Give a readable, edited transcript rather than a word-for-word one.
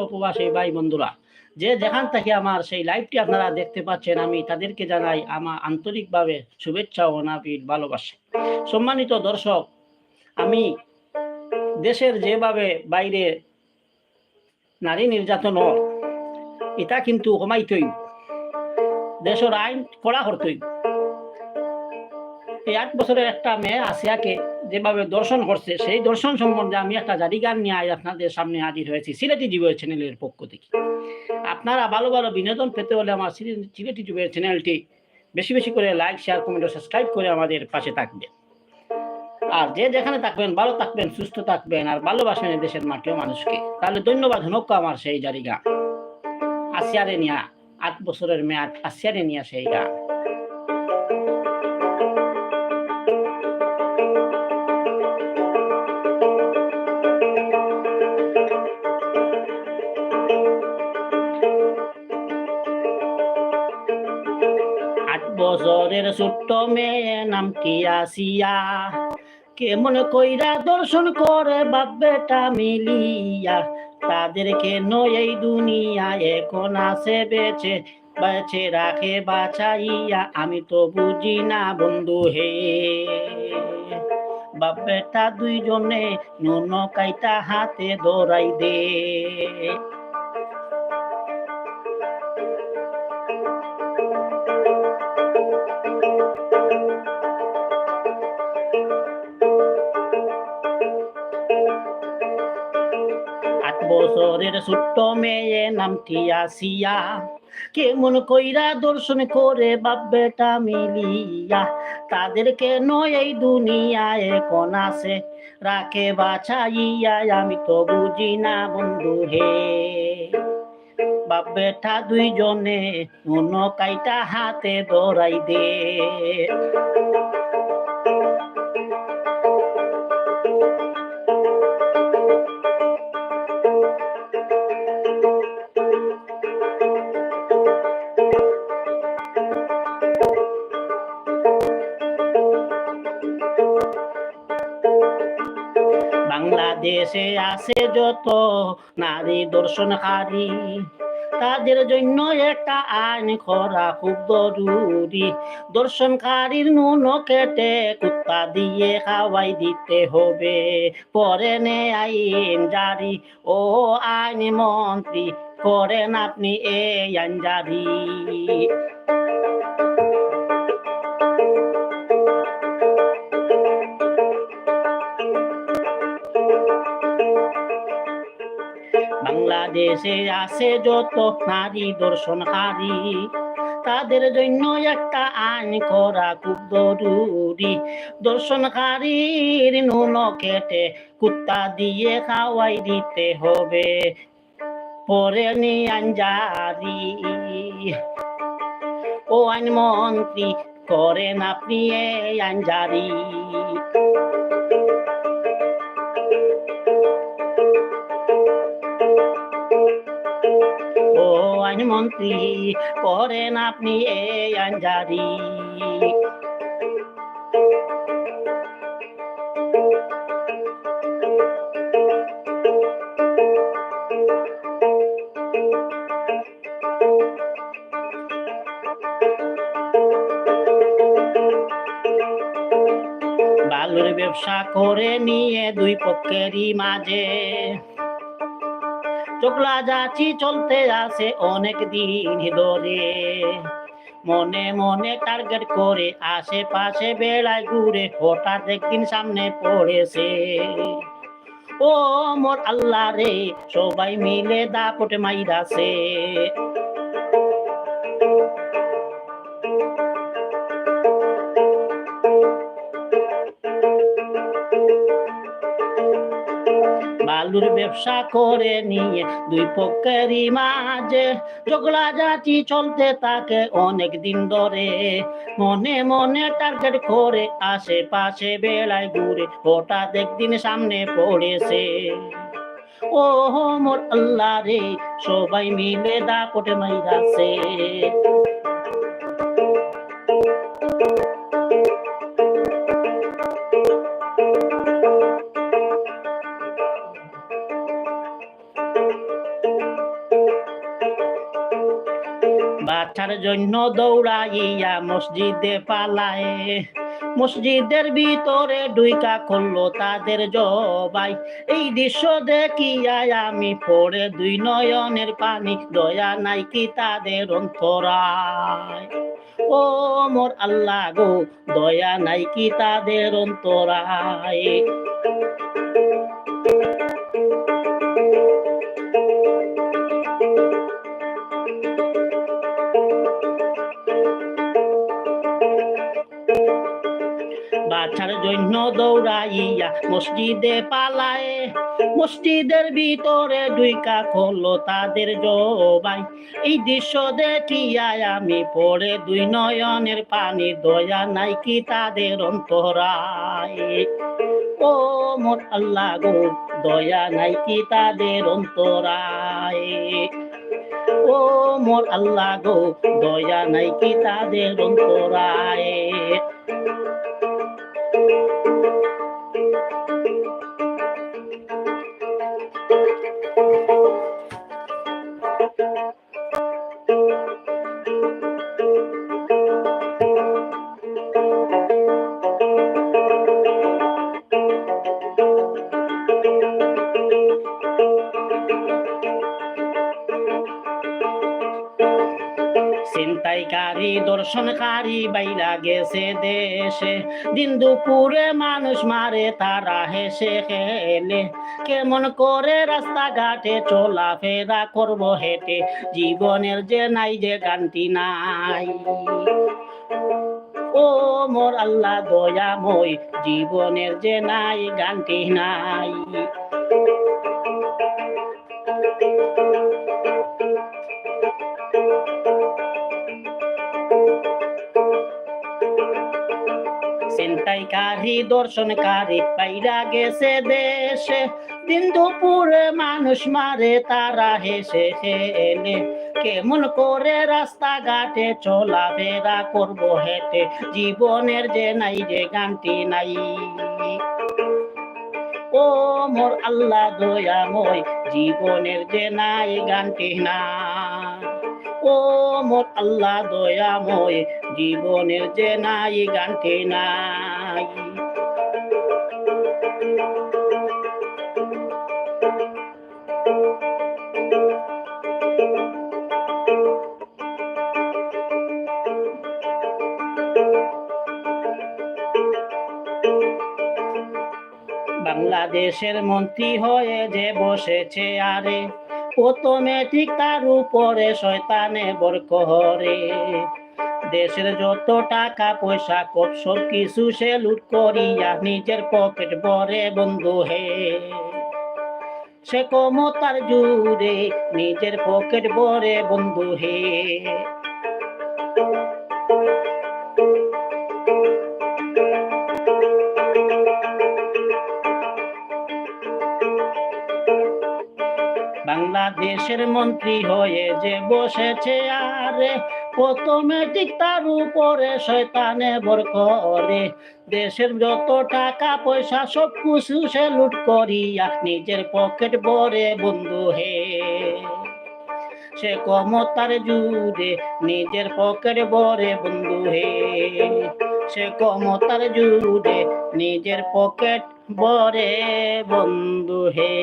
উপবাসী ভাই বন্ধুরা, যে যেখান থেকে আমার সেই লাইভটি আপনারা দেখতে পাচ্ছেন, আমি তাদেরকে জানাই আমার আন্তরিকভাবে শুভেচ্ছা ও অনাবিল ভালোবাসা। সম্মানিত দর্শক, আমি দেশের যেভাবে বাইরে নারী নির্যাতন এটা কিন্তু কমাইতই, দেশের আইন কড়া করতই। এই 8 বছরের একটা মেয়ে আসিয়াকে যেভাবে দর্শন করছে, সেই দর্শন সম্বন্ধে আমি একটা জারি গান নিয়ে আপনাদের সামনে হাজির হয়েছি সিলেটি যুবের চ্যানেলের পক্ষ থেকে। আপনারা ভালো ভালো বিনোদন পেতে হলে আমার সিলেটি যুবের চ্যানেলটি বেশি বেশি করে লাইক, শেয়ার, কমেন্ট ও সাবস্ক্রাইব করে আমাদের পাশে থাকবেন। আর যে যেখানে থাকবেন ভালো থাকবেন, সুস্থ থাকবেন, আর ভালোবাসবেন দেশের মাটিও মানুষকে। তাহলে ধন্যবাদ হোক আমার সেই জারি গান আসিয়ারে নিয়া, 8 বছরের মেয়ে আসিয়ারে নিয়া সেই গান। বছরের ছোট্ট মেয়ে নাম কি আসিয়া, কেমন কইরা দর্শন করে বাপ বেটা মিলিয়া, তাদেরকে নয় এই দুনিয়া এখন আছে বেঁচে বেঁচে রাখে বাঁচাইয়া, আমি তো বুঝি না বন্ধু হে। বাপ বেটা দুইজনে নুন কাইটা হাতে ধরাই দে। 8 বছরের ছোট্ট মেয়ে নামটি আসিয়া, কেমন কইরা দর্শন করে বাপ বেটা মিলিয়া, তাদেরকে নয় এই দুনিয়ায় এখন আছে রাখে বাঁচাইয়া, আমি তো বুঝি না বন্ধু হে। বাপ বেটা দুইজনে নুন কাইটা হাতে ধরাই দে। বাংলাদেশে আছে যত নারী দর্শনকারী, তাদের জন্য একটা আইন করা খুব জরুরি। দর্শনকারীর নুন কেটে কুত্তা দিয়ে খাওয়াই দিতে হবে, পরে নে আইন জারি। ও আইন মন্ত্রী, করেন আপনি এই আইন জারি। বাংলাদেশে আছে যত নারী দর্শনকারী, তাদের জন্য একটা আইন করা খুব জরুরি। দর্শনকারীর নুন কেটে কুত্তা দিয়ে খাওয়াই দিতে হবে, পরে নি আইন জারি। ও আইন মন্ত্রী, করেন আপনি এই আইন জারি। ও আইনমন্ত্রী, করেন আপনি এই আইন জারি। বালুর ব্যবসা করে নিয়ে দুই পক্ষেরই মাঝে চোখলা যাচ্ছি চলতে আছে অনেক দিন ধরে, মনে মনে টার্গেট করে আশেপাশে বেড়ায় ঘুরে, হঠাৎ একদিন সামনে পড়েছে। ও মোর আল্লাহ রে, সবাই মিলে দাপটে মাইরাছে। বালুর ব্যবসা করে নিয়ে দুই পক্ষেরই মাঝে ঝগড়া ঝাঁটি চলতে থাকে অনেক দিন ধরে, মনে মনে টার্গেট করে আশেপাশে বেড়ায় ঘুরে, হঠাৎ একদিন সামনে পড়েছে। ও মোর আল্লাহ রে, সবাই মিলে দাপটে মাইরাছে। বাচ্চার জন্য দৌড়াইয়া মসজিদে পালায়, মসজিদের ভিতরে ডুইকা করলো তাদের জবাই। এই দৃশ্য দেখিয়া আমি পড়ে দুই নয়নের পানি, দয়া নাই কি তাদের অন্তরায়। ও মোর আল্লাহ গো, দয়া নাই কি তাদের অন্তরায়। বাচ্চার জন্য দৌড়াইয়া মসজিদে পালায়, মসজিদের ভিতরে ডুইকা করলো তাদের জবাই। এই দৃশ্য দেখিয়া আমি পড়ে দুই নয়নের পানি, দয়া নাই কি তাদের অন্তরায়। ও মোর আল্লাহ গো, দয়া নাই কি তাদের অন্তরায়। ও মোর আল্লাহ গো, দয়া নাই কি তাদের অন্তরায়। ছিনতাইকারী দর্শনকারী বাইরা গেছে দেশে, দিন দুপুরে মানুষ মারে তারা হেসে খেলে। কেমন করে রাস্তাঘাটে চলাফেরা করব হেঁটে, জীবনের যে নাই যে গানটি নাই। ও মোর আল্লাহ দয়াময়, জীবনের যে নাই গানটি নাই। ছিনতাইকারী দর্শনকারী পাইরা গেছে দেশে, দিন দুপুরে মানুষ মারে তারা হেসে খেলে। কেমন করে রাস্তাঘাটে চলাফেরা করব হেঁটে, জীবনের যে নাই যে গানটি নাই। ও মোর আল্লাহ দয়াময়, জীবনের যে নাই গানটি নাই। ও মোর আল্লাহ দয়াময়, জীবনের যে নাই গানটি নাই। বাংলাদেশের মন্ত্রী হয়ে যে বসেছে আরে, প্রথমে ঠিক তার উপরে শয়তানে বর করে। দেশের যত টাকা পয়সা কপ সব কিছু সে লুট করিয়া নিজের পকেট ভরে বন্ধু হে। সে ক্ষমতার জুড়ে নিজের পকেট ভরে বন্ধু হে। বাংলাদেশের মন্ত্রী হয়ে যে বসেছে আরে, প্রথমে ঠিক তার উপরে শয়তানে বর করে। দেশের যত টাকা পয়সা সব কিছু সে লুট করিয়া নিজের পকেট ভরে বন্ধু হে। সে ক্ষমতার জুড়ে নিজের পকেট ভরে বন্ধু হে। সে ক্ষমতার জুড়ে নিজের পকেট ভরে বন্ধু হে।